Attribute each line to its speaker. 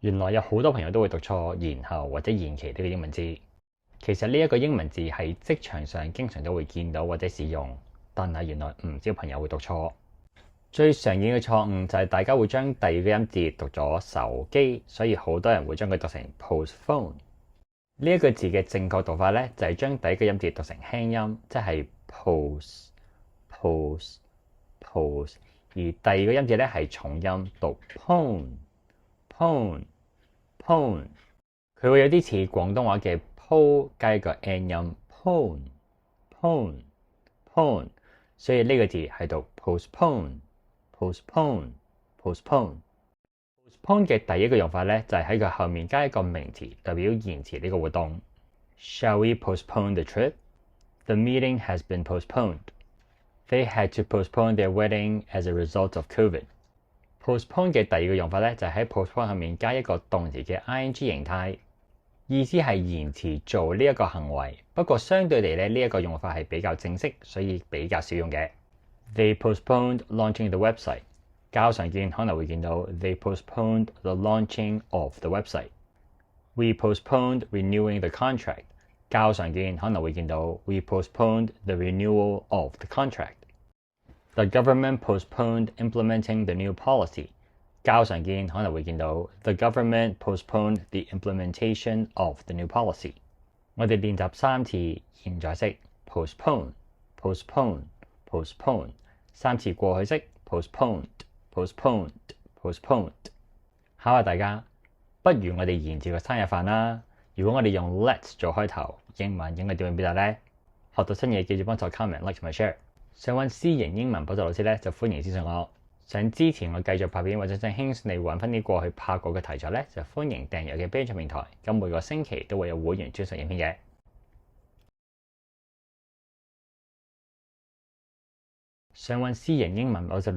Speaker 1: 原來有好多朋友都會讀錯延後或者延期呢個英文字。其實呢一個英文字喺職場上經常都會見到或者使用，但係原來唔少朋友會讀錯。最常見嘅錯誤就係大家會將第二個音節讀咗手機，所以好多人會將佢讀成 postphone。呢一個字嘅正確讀法咧，就係將第一個音節讀成輕音，即係 pose， 而第二個音節咧係重音，讀 pone。佢會有啲似廣東話嘅鋪加一個 n 音 pone， 所以呢個字係讀 postpone。postpone 嘅第一個用法咧，就係喺佢後面加一個名詞，代表延遲呢個活動。Shall we postpone the trip? The meeting has been postponed. They had to postpone their wedding as a result of COVID. Postpone 嘅第二個用法咧，就係喺 postpone 後面加一個動詞嘅 ing 形態，意思係延遲做呢一個行為。不過相對地咧，呢一個用法係比較正式，所以比較少用嘅。They postponed launching the website. 較常見可能會見到 They postponed the launching of the website. We postponed renewing the contract. 較常見可能會見到 We postponed the renewal of the contract. The government postponed implementing the new policy. 較常見可能會見到 The government postponed the implementation of the new policy. 我哋練習3次現在式 postpone, 3次過去式 postponed。考下大家，不如我哋延遲個生日飯啦。如果我哋用 let's 做開頭，英文應該點樣表達呢？學到新嘢記住幫手 comment、like 同埋 share。想揾私營英文補習老師咧，就歡迎諮詢我。想支持我繼續拍片或者想輕鬆地揾翻啲過去拍過嘅題材咧，就歡迎訂閱嘅 Patreon 平台。咁每個星期都會有會員專屬影片嘅。想揾私營英文補習